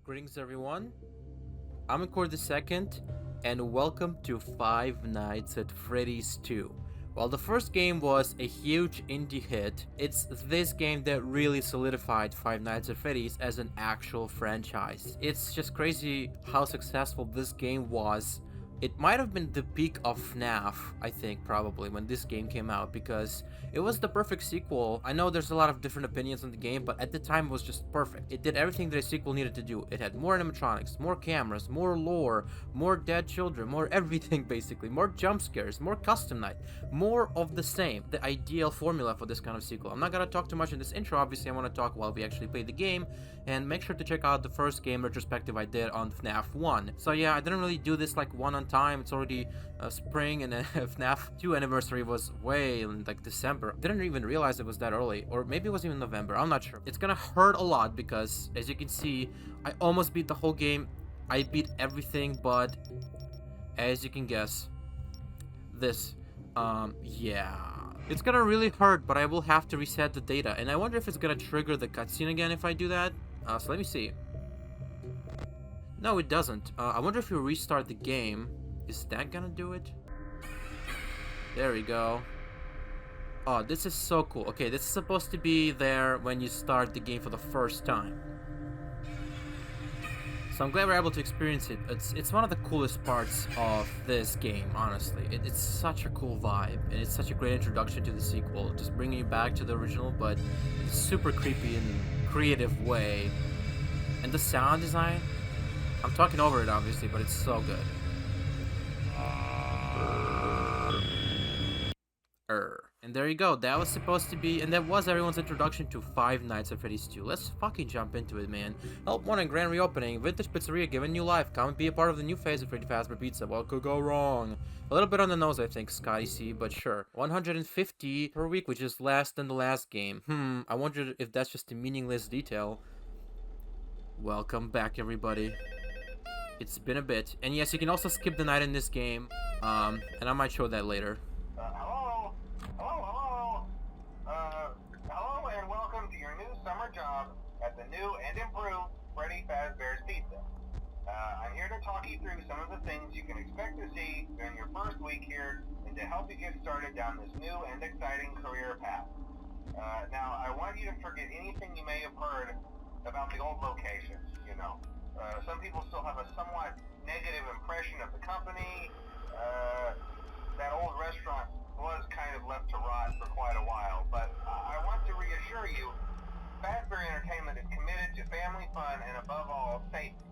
Greetings everyone, I'm Endcards the second, and welcome to Five Nights at Freddy's 2. While the first game was a huge indie hit, it's this game that really solidified Five Nights at Freddy's as an actual franchise. It's just crazy how successful this game was. It might have been the peak of FNaF, I think, probably, when this game came out, because it was the perfect sequel. I know there's a lot of different opinions on the game, but at the time it was just perfect. It did everything that a sequel needed to do. It had more animatronics, more cameras, more lore, more dead children, more everything basically, more jump scares, more custom night, more of the same. The ideal formula for this kind of sequel. I'm not gonna talk too much in this intro, obviously I want to talk while we actually play the game, and make sure to check out the first game retrospective I did on FNaF 1. So yeah, I didn't really do this like one on time. It's already spring, and FNaF 2 anniversary was way in like December. Didn't even realize it was that early, or maybe it was even November, I'm not sure. It's gonna hurt a lot because, as you can see, I almost beat the whole game. I beat everything, but as you can guess, this, yeah. It's gonna really hurt, but I will have to reset the data, and I wonder if it's gonna trigger the cutscene again if I do that. So let me see. No, it doesn't. I wonder if you restart the game, is that gonna do it? There we go. Oh, this is so cool. Okay, this is supposed to be there when you start the game for the first time. So I'm glad we're able to experience it. It's one of the coolest parts of this game, honestly. It's such a cool vibe, and it's such a great introduction to the sequel, just bringing you back to the original, but in a super creepy and creative way. And the sound design, I'm talking over it obviously, but it's so good. And there you go, that was supposed to be, and that was everyone's introduction to Five Nights at Freddy's 2. Let's fucking jump into it, man. Help 1 and grand reopening, Vintage Pizzeria given new life, come and be a part of the new phase of Freddy Fazbear Pizza. What could go wrong? A little bit on the nose, I think, Scotty C, but sure. 150 per week, which is less than the last game. I wonder if that's just a meaningless detail. Welcome back, everybody. It's been a bit. And yes, you can also skip the night in this game, and I might show that later. Hello and welcome to your new summer job at the new and improved Freddy Fazbear's Pizza. I'm here to talk you through some of the things you can expect to see during your first week here and to help you get started down this new and exciting career path. Now, I want you to forget anything you may have heard about the old location, you know. Some people still have a somewhat negative impression of the company. That old restaurant was kind of left to rot for quite a while, but I want to reassure you, Fazbear Entertainment is committed to family fun and above all, safety.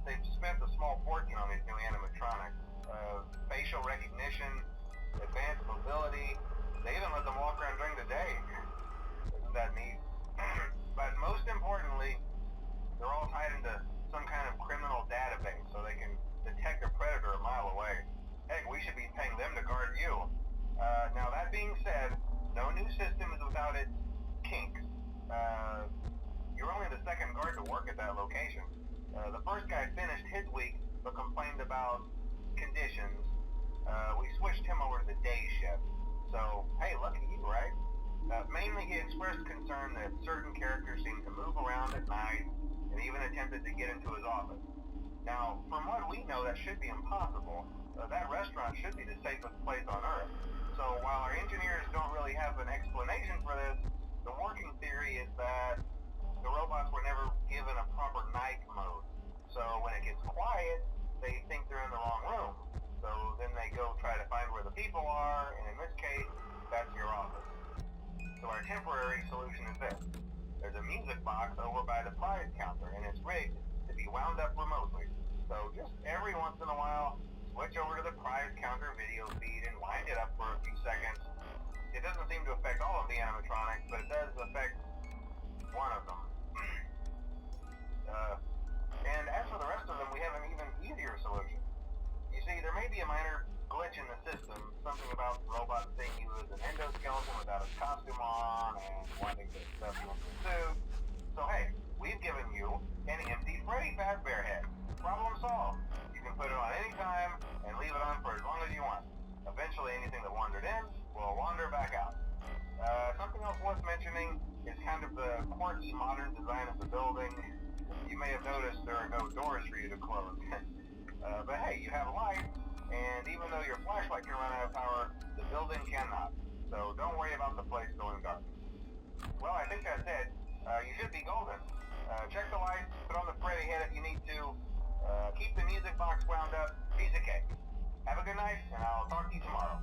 They've spent a small fortune on these new animatronics. Facial recognition, advanced mobility, they even let them walk around during the day. Isn't that neat? But most importantly, they're all tied into some kind of criminal database so they can detect a predator a mile away. Heck, we should be paying them to guard you. Now that being said, no new system is without its kinks. You're only the second guard to work at that location. The first guy finished his week but complained about conditions. We switched him over to the day shift. So, hey, lucky you, right? Mainly he expressed concern that certain characters seemed to move around at night and even attempted to get into his office. Now, from what we know, that should be impossible. That restaurant should be the safest place on Earth. So while our engineers don't really have an explanation for this, the working theory is that the robots were never given a proper night mode. So when it gets quiet, they think they're in the wrong room. So then they go try to find where the people are, and in this case, that's your office. So our temporary solution is this. There's a music box over by the prize counter, and it's rigged to be wound up remotely. So just every once in a while, switch over to the prize counter video feed and wind it up for a few seconds. It doesn't seem to affect all of the animatronics, but it does affect one of them. And as for the rest of them, we have an even easier solution. You see, there may be a minor glitch in the system, something about the robot seeing you as an endoskeleton without a costume on and wanting to stuff you into a suit. So hey, we've given you an empty Freddy Fazbear head. Problem solved. You can put it on any time and leave it on for as long as you want. Eventually anything that wandered in will wander back out. Something else worth mentioning is kind of the quirky modern design of the building. You may may have noticed there are no doors for you to close. But hey, you have light, and even though your flashlight can run out of power, the building cannot. So don't worry about the place going dark. Well, I think that's it. You should be golden. Check the lights, put on the Freddy head if you need to. Keep the music box wound up. Piece of cake. Have a good night, and I'll talk to you tomorrow.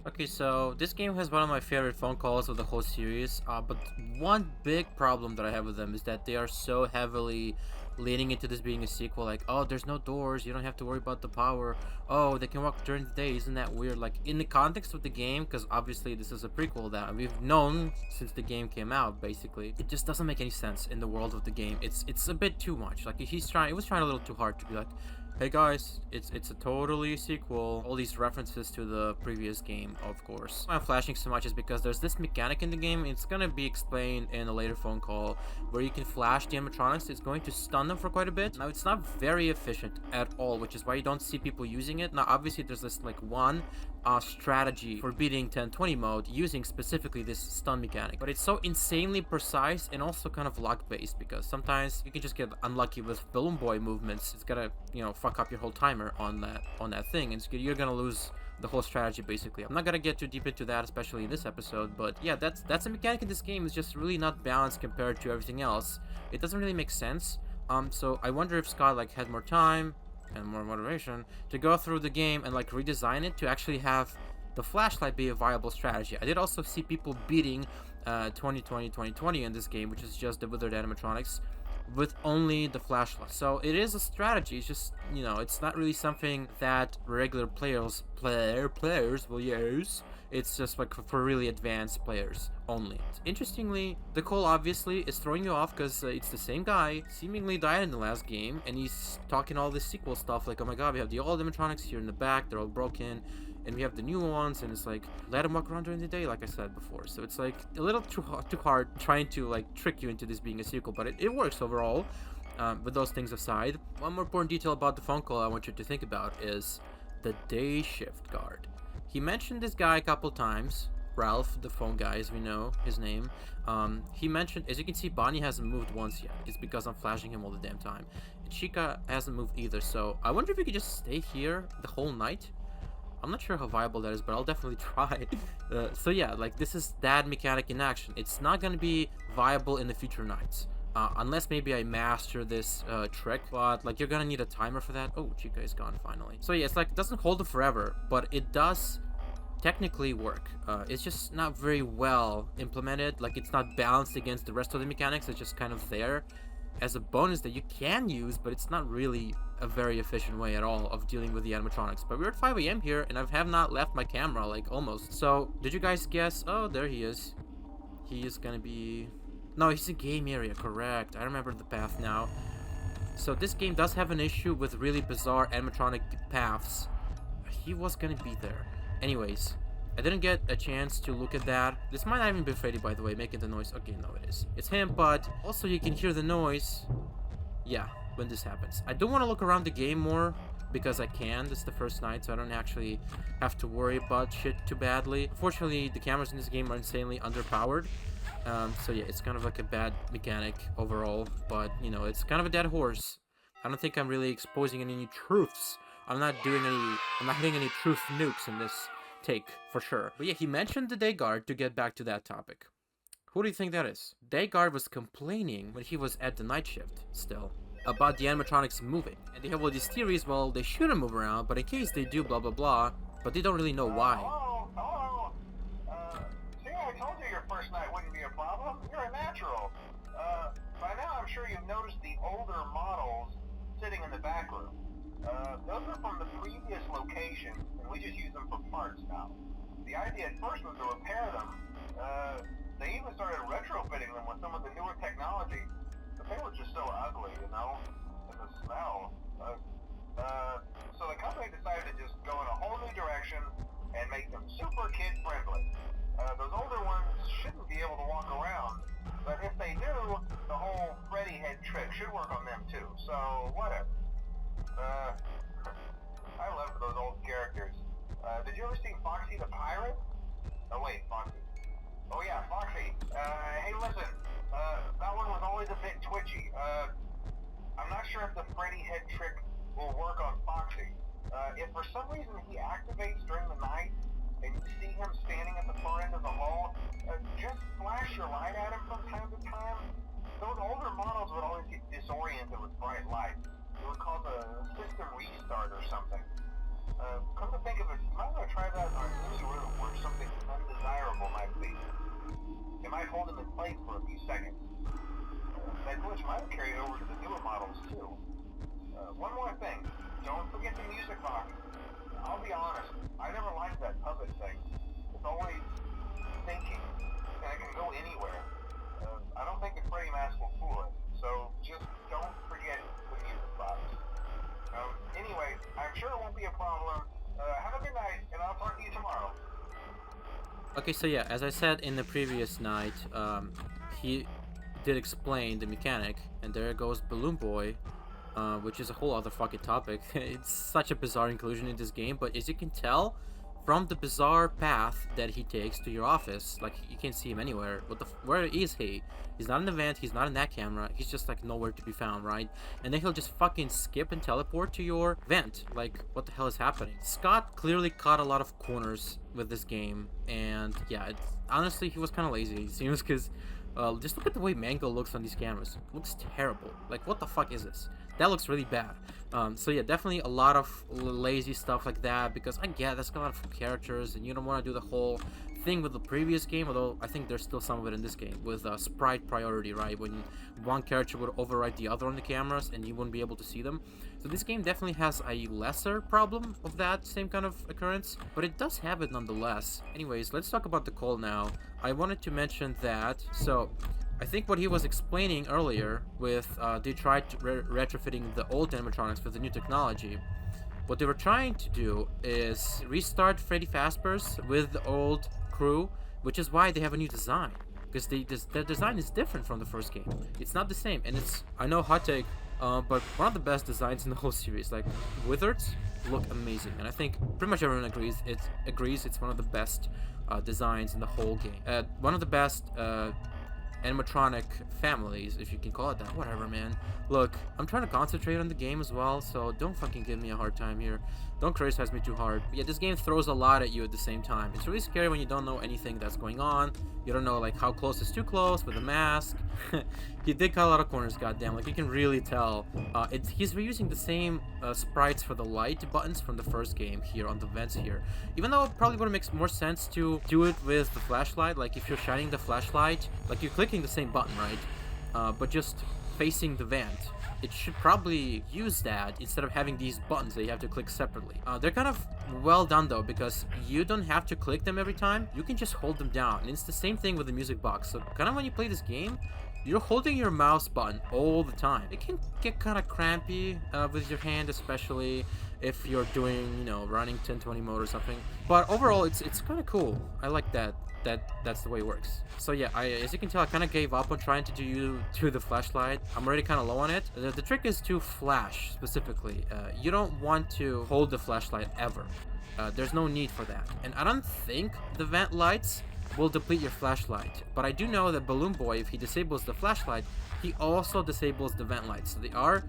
Okay, so this game has one of my favorite phone calls of the whole series, but one big problem that I have with them is that they are so heavily leaning into this being a sequel, like, oh, there's no doors, you don't have to worry about the power, oh, they can walk during the day, isn't that weird? Like, in the context of the game, because obviously this is a prequel that we've known since the game came out, basically, it just doesn't make any sense in the world of the game. It's a bit too much. Like, it was trying a little too hard to be like, hey guys, it's a totally sequel. All these references to the previous game, of course. Why I'm flashing so much is because there's this mechanic in the game. It's gonna be explained in a later phone call where you can flash the animatronics. It's going to stun them for quite a bit. Now, it's not very efficient at all, which is why you don't see people using it. Now, obviously, there's this like one strategy for beating 1020 mode using specifically this stun mechanic, but it's so insanely precise and also kind of luck based, because sometimes you can just get unlucky with balloon boy movements. It's gonna, you know, fuck up your whole timer on that thing, and you're gonna lose the whole strategy basically. I'm not gonna get too deep into that, especially in this episode, but yeah, that's a mechanic in this game. It's just really not balanced compared to everything else. It doesn't really make sense. So I wonder if Scott like had more time and more motivation to go through the game and like redesign it to actually have the flashlight be a viable strategy. I did also see people beating 2020 in this game, which is just the withered animatronics with only the flashlight. So it is a strategy. It's just, you know, it's not really something that regular players will use. It's just like for really advanced players only. Interestingly, the call obviously is throwing you off because it's the same guy, seemingly died in the last game, and he's talking all this sequel stuff like, oh my god, we have the old animatronics here in the back, they're all broken, and we have the new ones, and it's like, let him walk around during the day, like I said before. So it's like a little too hard trying to like trick you into this being a sequel, but it works overall. With those things aside, one more important detail about the phone call I want you to think about is the day shift guard. He mentioned this guy a couple times, Ralph, the phone guy, as we know his name. He mentioned, as you can see, Bonnie hasn't moved once yet. It's because I'm flashing him all the damn time. And Chica hasn't moved either, so I wonder if we could just stay here the whole night. I'm not sure how viable that is, but I'll definitely try. So yeah, like, this is that mechanic in action. It's not gonna be viable in the future nights. Unless maybe I master this trick, but like, you're gonna need a timer for that. Oh, Chica is gone finally. So yeah, it's like, it doesn't hold it forever, but it does technically work. It's just not very well implemented. Like, it's not balanced against the rest of the mechanics. It's just kind of there as a bonus that you can use, but it's not really a very efficient way at all of dealing with the animatronics. But we're at 5 a.m. here, and I have not left my camera, like, almost. So, did you guys guess? Oh, there he is. He is gonna be... No, he's in game area, correct. I remember the path now. So this game does have an issue with really bizarre animatronic paths. He was gonna be there. Anyways, I didn't get a chance to look at that. This might not even be Freddy, by the way, making the noise. Okay, no, it is. It's him, but also you can hear the noise. Yeah, when this happens. I do want to look around the game more, because I can. This is the first night, so I don't actually have to worry about shit too badly. Unfortunately, the cameras in this game are insanely underpowered. So yeah, it's kind of like a bad mechanic overall, but you know, it's kind of a dead horse. I don't think I'm really exposing any truths. I'm not hitting any truth nukes in this take, for sure. But yeah, he mentioned the day guard to get back to that topic. Who do you think that is? Day guard was complaining when he was at the night shift still about the animatronics moving. And they have all these theories, well, they shouldn't move around, but in case they do, blah blah blah, but they don't really know why. Hello? See, I told you your first night wouldn't be a problem. You're a natural. By now I'm sure you've noticed the older models sitting in the back room. Those are from the previous location, and we just use them for parts now. The idea at first was to repair them. They even started retrofitting them with some of the newer technology, but they were just so ugly, you know, and the smell. So the company decided to just go in a whole new direction and make them super kid-friendly. Those older ones shouldn't be able to walk around, but if they do, the whole Freddy head trick should work on them too, so whatever. I love those old characters. Did you ever see Foxy the Pirate? Oh wait, Foxy. Oh yeah, Foxy. Hey listen, that one was always a bit twitchy. sketchy. I'm not sure if the Freddy head trick will work on Foxy. If for some reason he activates during the night and you see him standing at the far end of the hall, just flash your light at him from time to time. Those older models would always get disoriented with bright light. It would cause a system restart or something. Come to think of it, you might want to try that on any room where something undesirable might be. It might hold him in place for a few seconds. That glitch might carry over to the newer models too. One more thing, don't forget the music box. I'll be honest, I never liked that puppet thing. It's always thinking, and it can go anywhere. I don't think the Freddy mask will fool it, so just don't forget the music box. Anyway, I'm sure it won't be a problem. Have a good night, and I'll talk to you tomorrow. Okay, so yeah, as I said in the previous night, he did explain the mechanic, and there goes Balloon Boy, which is a whole other fucking topic. It's such a bizarre inclusion in this game, but as you can tell from the bizarre path that he takes to your office, like you can't see him anywhere. Where is he? He's not in the vent, he's not in that camera, he's just like nowhere to be found, right? And then he'll just fucking skip and teleport to your vent. Like, what the hell is happening? Scott clearly caught a lot of corners with this game, and yeah, honestly, he was kind of lazy, it seems, because just look at the way Mango looks on these cameras. It looks terrible. Like, what the fuck is this? That looks really bad. So yeah, definitely a lot of lazy stuff like that, because I get that's a lot of characters and you don't want to do the whole thing with the previous game, although I think there's still some of it in this game with sprite priority, right? When one character would override the other on the cameras and you wouldn't be able to see them. So this game definitely has a lesser problem of that same kind of occurrence, but it does have it nonetheless. Anyways, let's talk about the call now. I wanted to mention that, so I think what he was explaining earlier with they tried retrofitting the old animatronics with the new technology. What they were trying to do is restart Freddy Fazbear's with the old crew, which is why they have a new design, because their design is different from the first game. It's not the same, and it's, I know, hot take, but one of the best designs in the whole series. Like, Wizards look amazing, and I think pretty much everyone agrees it's one of the best designs in the whole game. One of the best animatronic families, if you can call it that. Whatever, man. Look, I'm trying to concentrate on the game as well, so don't fucking give me a hard time here. Don't criticize me too hard. But yeah, this game throws a lot at you at the same time. It's really scary when you don't know anything that's going on. You don't know, like, how close is too close with the mask. He did cut a lot of corners, goddamn. Like, you can really tell. He's reusing the same sprites for the light buttons from the first game here on the vents here. Even though it probably would make more sense to do it with the flashlight. Like, if you're shining the flashlight, like, you're clicking the same button, right? But just facing the vent. It should probably use that instead of having these buttons that you have to click separately. They're kind of well done though, because you don't have to click them every time. You can just hold them down, and it's the same thing with the music box. So kind of when you play this game, you're holding your mouse button all the time. It can get kind of crampy with your hand, especially if you're doing, you know, running 1020 mode or something. But overall, it's kind of cool. I like that. That's the way it works. So yeah, as you can tell, I kind of gave up on trying to do the flashlight. I'm already kind of low on it. The trick is to flash specifically. You don't want to hold the flashlight ever. There's no need for that. And I don't think the vent lights will deplete your flashlight, but I do know that Balloon Boy, if he disables the flashlight, he also disables the vent lights. So they are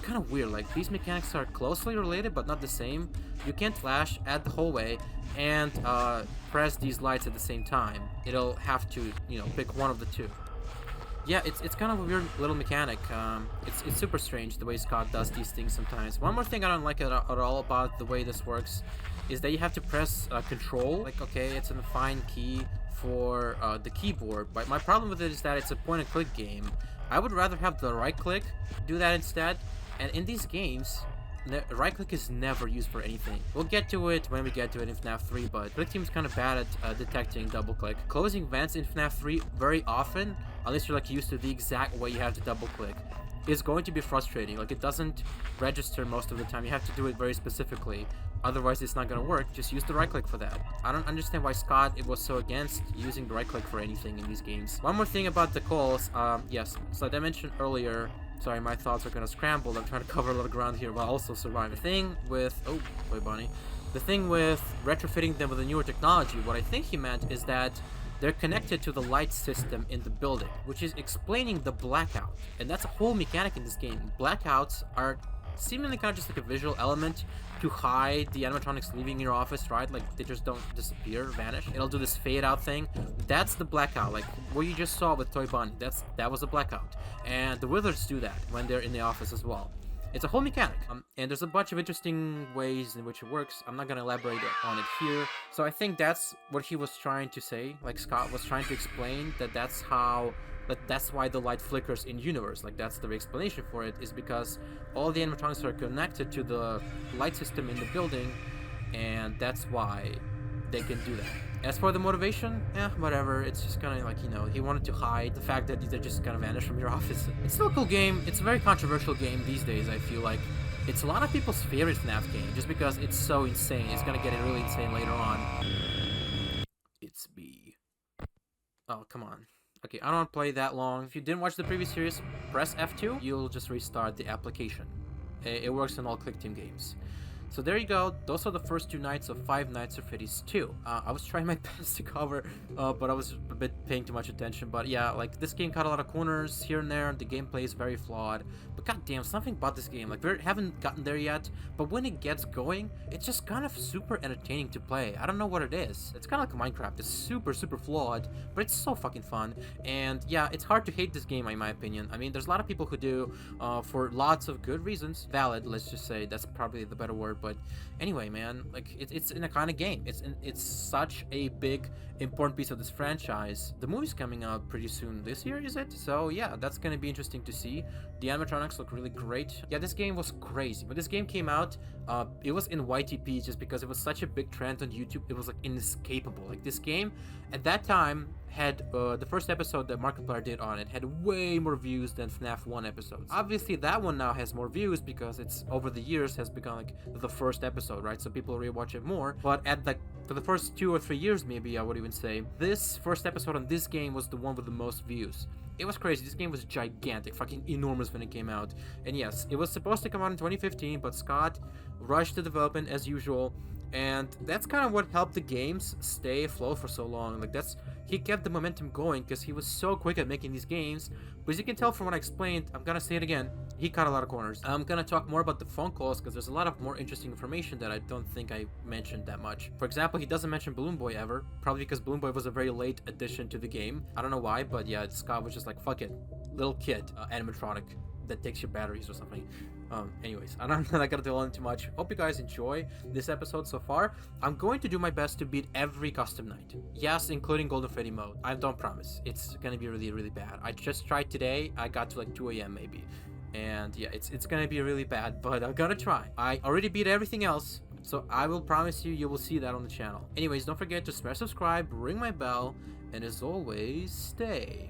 kind of weird. Like, these mechanics are closely related but not the same. You can't flash at the hallway and press these lights at the same time. It'll have to, you know, pick one of the two. Yeah, it's kind of a weird little mechanic. It's super strange the way Scott does these things sometimes. One more thing I don't like at all about the way this works is that you have to press control. Like, okay, it's a fine key for the keyboard, but my problem with it is that it's a point and click game. I would rather have the right click do that instead, and in these games, the right click is never used for anything. We'll get to it when we get to it in FNaF 3, but Click Team's kind of bad at detecting double click. Closing vents in FNaF 3 very often, unless you're like used to the exact way you have to double click, is going to be frustrating. Like, it doesn't register most of the time. You have to do it very specifically. Otherwise, it's not going to work. Just use the right click for that. I don't understand why Scott was so against using the right click for anything in these games. One more thing about the calls. Yes, so like I mentioned earlier, sorry, my thoughts are kind of scrambled. I'm trying to cover a lot of ground here while also surviving. The thing with... Oh, boy, Bonnie. The thing with retrofitting them with a newer technology, what I think he meant is that they're connected to the light system in the building, which is explaining the blackout. And that's a whole mechanic in this game. Blackouts are seemingly kind of just like a visual element to hide the animatronics leaving your office, right? Like they just don't disappear, vanish. It'll do this fade out thing. That's the blackout, like what you just saw with Toy Bonnie. That was a blackout. And the Wizards do that when they're in the office as well. It's a whole mechanic, and there's a bunch of interesting ways in which it works. I'm not gonna elaborate on it here. So I think that's what he was trying to say. Like Scott was trying to explain that that's why the light flickers in universe. Like that's the explanation for it, is because all the animatronics are connected to the light system in the building, and that's why they can do that. As for the motivation, whatever. It's just kind of like, he wanted to hide the fact that they just kind of vanish from your office. It's still a cool game. It's a very controversial game these days, I feel like. It's a lot of people's favorite FNaF game, just because it's so insane. It's gonna get really insane later on. It's B. Oh, come on. Okay, I don't want to play that long. If you didn't watch the previous series, press F2. You'll just restart the application. It works on all ClickTeam games. So there you go. Those are the first 2 nights of Five Nights at Freddy's 2. I was trying my best to cover, but I was a bit paying too much attention. But yeah, like this game cut a lot of corners here and there. The gameplay is very flawed. But goddamn, something about this game. Like we haven't gotten there yet, but when it gets going, it's just kind of super entertaining to play. I don't know what it is. It's kind of like Minecraft. It's super flawed, but it's so fucking fun. And yeah, it's hard to hate this game in my opinion. I mean, there's a lot of people who do, for lots of good reasons. Valid, let's just say. That's probably the better word. But anyway, man, like it's an iconic game. It's such a big, important piece of this franchise. The movie's coming out pretty soon this year, is it? So yeah, that's gonna be interesting to see. The animatronics look really great. Yeah, this game was crazy. When this game came out, it was in YTP just because it was such a big trend on YouTube. It was like inescapable. Like this game at that time had the first episode that Markiplier did on it had way more views than FNAF 1 episodes. Obviously that one now has more views because it's over the years has become like the first episode, right? So people rewatch it more. But at like for the first 2 or 3 years, maybe I would even say, this first episode on this game was the one with the most views. It was crazy. This game was gigantic, fucking enormous when it came out. And yes, it was supposed to come out in 2015, but Scott rushed the development as usual. And that's kind of what helped the games stay afloat for so long. Like he kept the momentum going because he was so quick at making these games. But as you can tell from what I explained, I'm gonna say it again, he cut a lot of corners. I'm gonna talk more about the phone calls because there's a lot of more interesting information that I don't think I mentioned that much. For example, he doesn't mention Balloon Boy ever, probably because Balloon Boy was a very late addition to the game. I don't know why, but yeah, Scott was just like, fuck it, little kid, animatronic that takes your batteries or something. Anyways, I'm not gonna dwell on too much. Hope you guys enjoy this episode so far. I'm going to do my best to beat every custom night. Yes, including Golden Freddy mode. I don't promise. It's gonna be really bad. I just tried today. I got to like 2 a.m. maybe. And yeah, it's gonna be really bad, but I'm gonna try. I already beat everything else, so I will promise you will see that on the channel. Anyways, don't forget to smash subscribe, ring my bell, and as always, stay